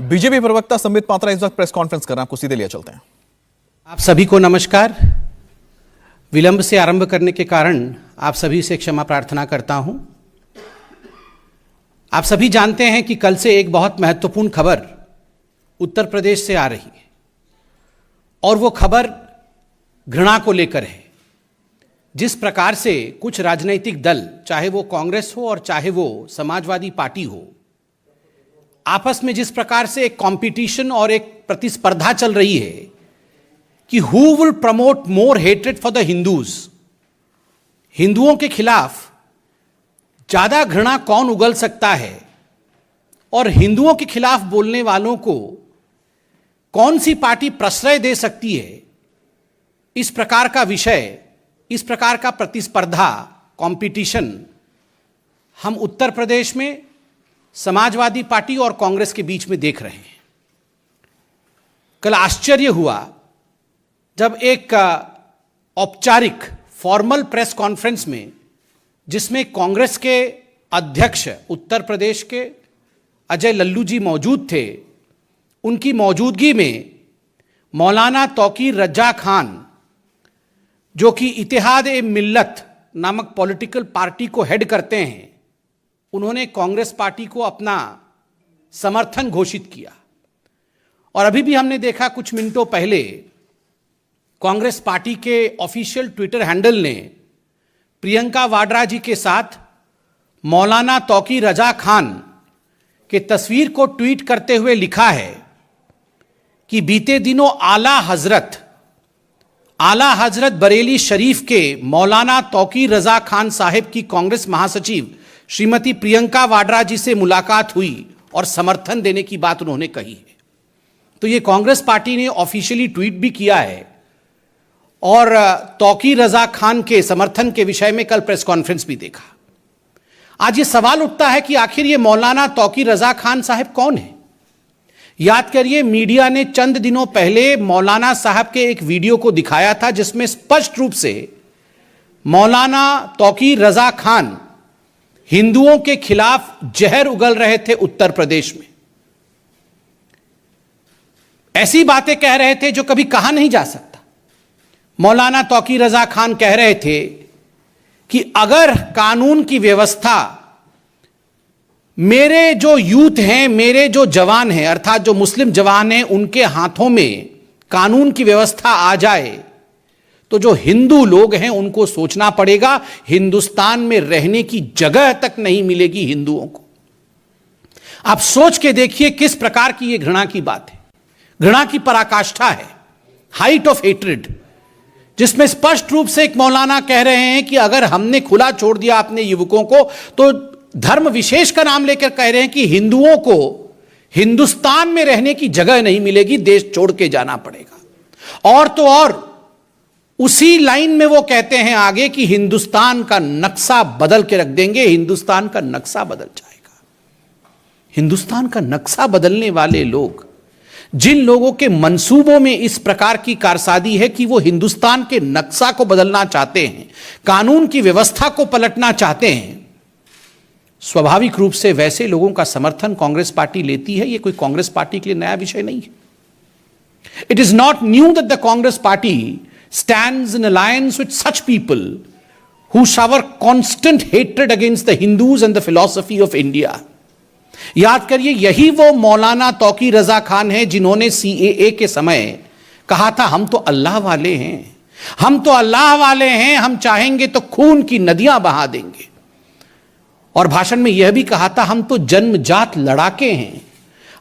BJP प्रवक्ता संबित पात्रा इस वक्त प्रेस कॉन्फ्रेंस कर रहे हैं, आपको सीधे लिए चलते हैं। आप सभी को नमस्कार। विलंब से आरंभ करने के कारण आप सभी से क्षमा प्रार्थना करता हूं। आप सभी जानते हैं कि कल से एक बहुत महत्वपूर्ण खबर उत्तर प्रदेश से आ रही है और वो खबर घृणा को लेकर है। जिस प्रकार से कुछ राजनीतिक दल, चाहे वो कांग्रेस हो और चाहे वो समाजवादी पार्टी हो, आपस में जिस प्रकार से एक कंपटीशन और एक प्रतिस्पर्धा चल रही है कि who will promote more hatred for the Hindus, हिंदुओं के खिलाफ ज्यादा घृणा कौन उगल सकता है और हिंदुओं के खिलाफ बोलने वालों को कौन सी पार्टी प्रश्रय दे सकती है, इस प्रकार का विषय, इस प्रकार का प्रतिस्पर्धा, कंपटीशन हम उत्तर प्रदेश में समाजवादी पार्टी और कांग्रेस के बीच में देख रहे हैं। कल आश्चर्य हुआ जब एक औपचारिक फॉर्मल प्रेस कॉन्फ्रेंस में, जिसमें कांग्रेस के अध्यक्ष उत्तर प्रदेश के अजय लल्लू जी मौजूद थे, उनकी मौजूदगी में मौलाना तौकीर रजा खान, जो कि इत्तेहाद-ए-मिल्लत नामक पॉलिटिकल पार्टी को हेड करते हैं, उन्होंने कांग्रेस पार्टी को अपना समर्थन घोषित किया। और अभी भी हमने देखा कुछ मिनटों पहले कांग्रेस पार्टी के ऑफिशियल ट्विटर हैंडल ने प्रियंका वाड्रा जी के साथ मौलाना तौकीर रजा खान के तस्वीर को ट्वीट करते हुए लिखा है कि बीते दिनों आला हजरत बरेली शरीफ के मौलाना तौकीर रजा खान साहिब की कांग्रेस महासचिव श्रीमती प्रियंका वाड्रा जी से मुलाकात हुई और समर्थन देने की बात उन्होंने कही है। तो ये कांग्रेस पार्टी ने ऑफिशियली ट्वीट भी किया है और तौकीर रजा खान के समर्थन के विषय में कल प्रेस कॉन्फ्रेंस भी देखा। आज ये सवाल उठता है कि आखिर ये मौलाना तौकीर रजा खान साहब कौन है। याद करिए, मीडिया ने चंद दिनों पहले मौलाना साहब के एक वीडियो को दिखाया था जिसमें स्पष्ट रूप से मौलाना तौकीर रजा खान हिंदुओं के खिलाफ जहर उगल रहे थे उत्तर प्रदेश में। ऐसी बातें कह रहे थे जो कभी कहा नहीं जा सकता। मौलाना तौकीर रजा खान कह रहे थे कि अगर कानून की व्यवस्था, मेरे जो यूथ हैं, मेरे जो जवान हैं, अर्थात जो मुस्लिम जवान हैं, उनके हाथों में कानून की व्यवस्था आ जाए तो जो हिंदू लोग हैं उनको सोचना पड़ेगा, हिंदुस्तान में रहने की जगह तक नहीं मिलेगी हिंदुओं को। आप सोच के देखिए किस प्रकार की यह घृणा की बात है, घृणा की पराकाष्ठा है, हाइट ऑफ हेट्रेड, जिसमें स्पष्ट रूप से एक मौलाना कह रहे हैं कि अगर हमने खुला छोड़ दिया अपने युवकों को तो धर्म विशेष का नाम लेकर कह रहे हैं कि हिंदुओं को हिंदुस्तान में रहने की जगह नहीं मिलेगी, देश छोड़ के जाना पड़ेगा। और तो और उसी लाइन में वो कहते हैं आगे कि हिंदुस्तान का नक्शा बदल के रख देंगे, हिंदुस्तान का नक्शा बदल जाएगा। हिंदुस्तान का नक्शा बदलने वाले लोग, जिन लोगों के मंसूबों में इस प्रकार की कारसादी है कि वो हिंदुस्तान के नक्शा को बदलना चाहते हैं, कानून की व्यवस्था को पलटना चाहते हैं, स्वाभाविक रूप से वैसे लोगों का समर्थन कांग्रेस पार्टी लेती है। ये कोई कांग्रेस पार्टी के लिए नया विषय नहीं है। It is not knew that the Congress party stands in alliance with such people who shower constant hatred against the Hindus and the philosophy of India. याद करिए, यही वो मौलाना तौकीर रजा खान है जिन्होंने CAA के समय कहा था हम तो अल्लाह वाले हैं, हम तो अल्लाह वाले हैं, हम चाहेंगे तो खून की नदियां बहा देंगे। और भाषण में यह भी कहा था हम तो जन्मजात लड़ाके हैं,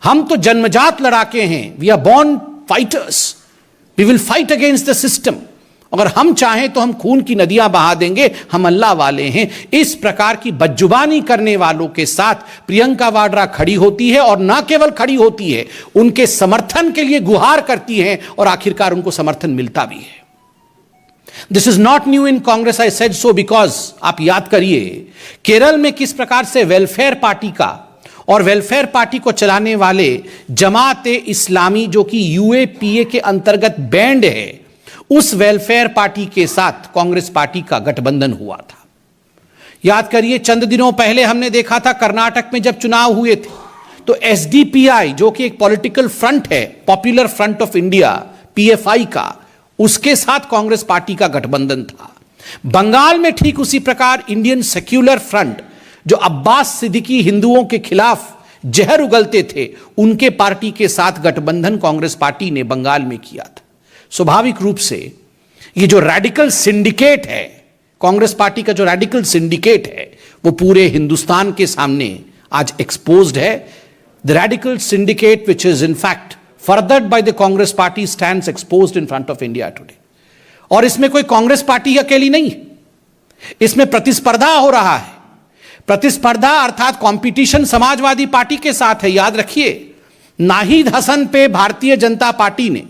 हम तो जन्मजात लड़ाके हैं, we are born fighters, we will fight against the system. अगर हम चाहें तो हम खून की नदियां बहा देंगे, हम अल्लाह वाले हैं। इस प्रकार की बदजुबानी करने वालों के साथ प्रियंका वाड्रा खड़ी होती है और ना केवल खड़ी होती है, उनके समर्थन के लिए गुहार करती है और आखिरकार उनको समर्थन मिलता भी है। This is not new in Congress, I said so because आप याद करिए केरल में किस प्रकार से वेलफेयर पार्टी का और वेलफेयर पार्टी को चलाने वाले जमात-ए-इस्लामी, जो कि UAPA के अंतर्गत बैंड है, उस वेलफेयर पार्टी के साथ कांग्रेस पार्टी का गठबंधन हुआ था। याद करिए, चंद दिनों पहले हमने देखा था कर्नाटक में जब चुनाव हुए थे तो तो एसडीपीआई जो कि एक पॉलिटिकल फ्रंट है, popular front of India, PFI का, उसके साथ कांग्रेस पार्टी का गठबंधन था। बंगाल में ठीक उसी प्रकार इंडियन सेक्युलर फ्रंट, जो अब्बास सिद्दीकी हिंदुओं के खिलाफ जहर उगलते थे, उनके पार्टी के साथ गठबंधन कांग्रेस पार्टी ने बंगाल में किया था। स्वाभाविक रूप से ये जो रैडिकल सिंडिकेट है, कांग्रेस पार्टी का जो रैडिकल सिंडिकेट है, वो पूरे हिंदुस्तान के सामने आज एक्सपोज्ड है। The radical syndicate which is in fact furthered by the Congress party stands exposed in front of India Today. और इसमें कोई कांग्रेस पार्टी अकेली नहीं है, इसमें प्रतिस्पर्धा हो रहा है। प्रतिस्पर्धा अर्थात कंपटीशन समाजवादी पार्टी के साथ है। याद रखिए, नाहिद हसन पे भारतीय जनता पार्टी ने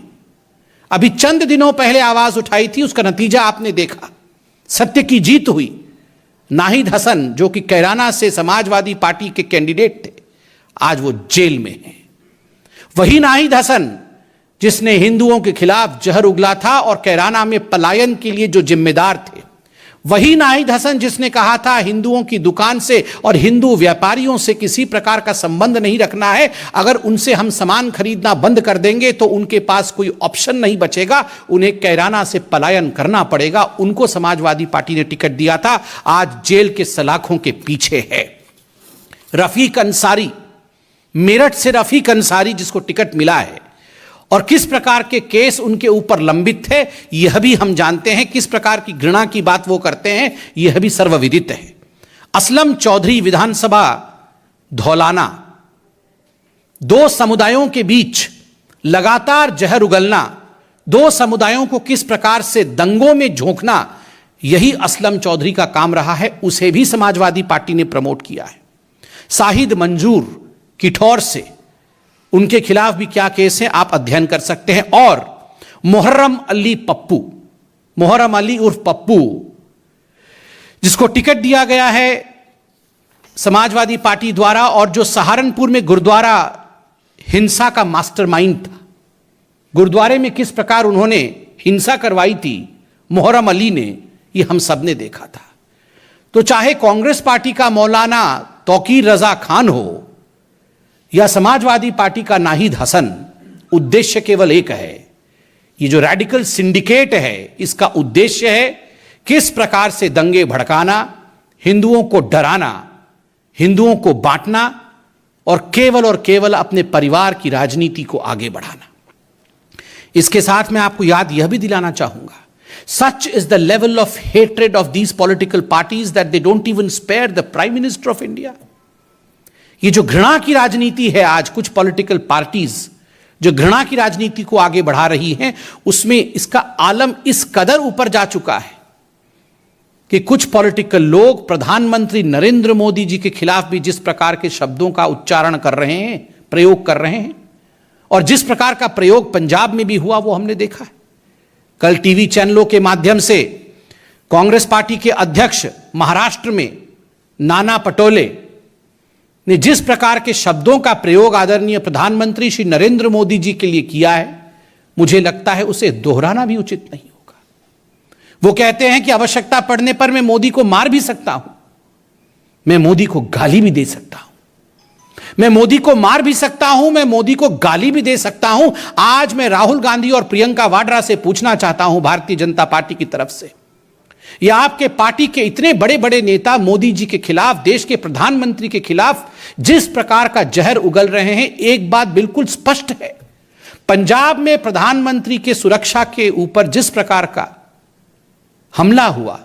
अभी चंद दिनों पहले आवाज उठाई थी, उसका नतीजा आपने देखा, सत्य की जीत हुई। नाहिद हसन जो कि कैराना से समाजवादी पार्टी के कैंडिडेट थे, आज वो जेल में हैं। वही नाहिद हसन जिसने हिंदुओं के खिलाफ जहर उगला था और कैराना में पलायन के लिए जो जिम्मेदार थे, वही नाहिद हसन जिसने कहा था हिंदुओं की दुकान से और हिंदू व्यापारियों से किसी प्रकार का संबंध नहीं रखना है, अगर उनसे हम सामान खरीदना बंद कर देंगे तो उनके पास कोई ऑप्शन नहीं बचेगा, उन्हें कैराना से पलायन करना पड़ेगा। उनको समाजवादी पार्टी ने टिकट दिया था, आज जेल के सलाखों के पीछे है। रफीक अंसारी, मेरठ से रफीक अंसारी जिसको टिकट मिला है, और किस प्रकार के केस उनके ऊपर लंबित थे यह भी हम जानते हैं, किस प्रकार की घृणा की बात वो करते हैं यह भी सर्वविदित है। असलम चौधरी विधानसभा धौलाना, दो समुदायों के बीच लगातार जहर उगलना, दो समुदायों को किस प्रकार से दंगों में झोंकना, यही असलम चौधरी का काम रहा है। उसे भी समाजवादी पार्टी ने प्रमोट किया है। साहिद मंजूर किठौर से, उनके खिलाफ भी क्या केस है आप अध्ययन कर सकते हैं। और मोहर्रम अली पप्पू, मोहर्रम अली उर्फ पप्पू, जिसको टिकट दिया गया है समाजवादी पार्टी द्वारा और जो सहारनपुर में गुरुद्वारा हिंसा का मास्टरमाइंड था, गुरुद्वारे में किस प्रकार उन्होंने हिंसा करवाई थी मोहर्रम अली ने, यह हम सब ने देखा था। तो चाहे कांग्रेस पार्टी का मौलाना तौकीर रजा खान हो या समाजवादी पार्टी का नाहिद हसन, उद्देश्य केवल एक है। ये जो रैडिकल सिंडिकेट है, इसका उद्देश्य है किस प्रकार से दंगे भड़काना, हिंदुओं को डराना, हिंदुओं को बांटना और केवल अपने परिवार की राजनीति को आगे बढ़ाना। इसके साथ मैं आपको याद यह भी दिलाना चाहूंगा, such is the level of hatred of these political parties that they don't even spare the prime minister of India. ये जो घृणा की राजनीति है, आज कुछ पॉलिटिकल पार्टीज जो घृणा की राजनीति को आगे बढ़ा रही हैं, उसमें इसका आलम इस कदर ऊपर जा चुका है कि कुछ पॉलिटिकल लोग प्रधानमंत्री नरेंद्र मोदी जी के खिलाफ भी जिस प्रकार के शब्दों का उच्चारण कर रहे हैं, प्रयोग कर रहे हैं, और जिस प्रकार का प्रयोग पंजाब में भी हुआ वो हमने देखा है। कल टीवी चैनलों के माध्यम से कांग्रेस पार्टी के अध्यक्ष महाराष्ट्र में नाना पटोले ने जिस प्रकार के शब्दों का प्रयोग आदरणीय प्रधानमंत्री श्री नरेंद्र मोदी जी के लिए किया है, मुझे लगता है उसे दोहराना भी उचित नहीं होगा। वो कहते हैं कि आवश्यकता पड़ने पर मैं मोदी को मार भी सकता हूं, मैं मोदी को गाली भी दे सकता हूं, मैं मोदी को मार भी सकता हूं, मैं मोदी को गाली भी दे सकता हूं। आज मैं राहुल गांधी और प्रियंका वाड्रा से पूछना चाहता हूं, भारतीय जनता पार्टी की तरफ से, या आपके पार्टी के इतने बड़े बड़े नेता मोदी जी के खिलाफ, देश के प्रधानमंत्री के खिलाफ जिस प्रकार का जहर उगल रहे हैं, एक बात बिल्कुल स्पष्ट है, पंजाब में प्रधानमंत्री के सुरक्षा के ऊपर जिस प्रकार का हमला हुआ,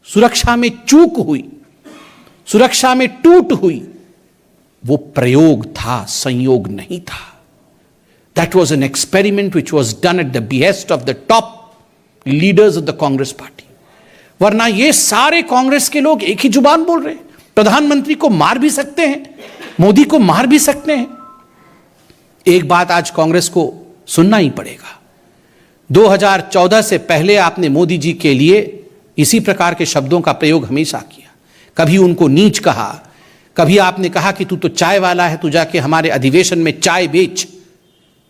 सुरक्षा में चूक हुई, सुरक्षा में टूट हुई, वो प्रयोग था, संयोग नहीं था। That was an experiment which was done at the behest of the top leaders of the Congress party. वरना ये सारे कांग्रेस के लोग एक ही जुबान बोल रहे हैं, प्रधानमंत्री को मार भी सकते हैं, मोदी को मार भी सकते हैं। एक बात आज कांग्रेस को सुनना ही पड़ेगा, 2014 से पहले आपने मोदी जी के लिए इसी प्रकार के शब्दों का प्रयोग हमेशा किया, कभी उनको नीच कहा, कभी आपने कहा कि तू तो चाय वाला है, तू जाके हमारे अधिवेशन में चाय बेच,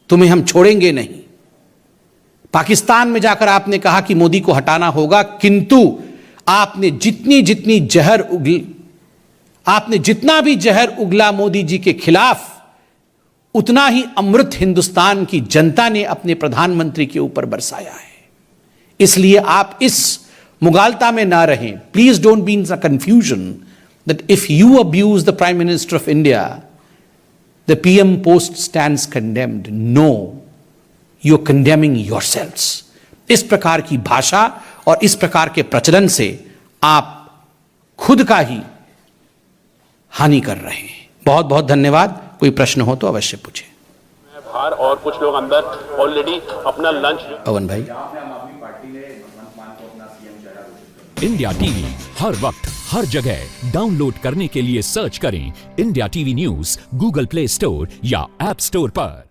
तुम्हें हम छोड़ेंगे नहीं। पाकिस्तान में जाकर आपने कहा कि मोदी को हटाना होगा, किंतु आपने जितना भी जहर उगला मोदी जी के खिलाफ, उतना ही अमृत हिंदुस्तान की जनता ने अपने प्रधानमंत्री के ऊपर बरसाया है। इसलिए आप इस मुगालता में ना रहें। Please don't be in a confusion that if you abuse the prime minister of India the PM post stands condemned. No, you are condemning yourselves. इस प्रकार की भाषा और इस प्रकार के प्रचलन से आप खुद का ही हानि कर रहे हैं। बहुत बहुत धन्यवाद। कोई प्रश्न हो तो अवश्य पूछें। बाहर और कुछ लोग अंदर ऑलरेडी अपना लंच। अवन भाई, इंडिया टीवी हर वक्त हर जगह डाउनलोड करने के लिए सर्च करें India TV news Google play store या ऐप स्टोर पर।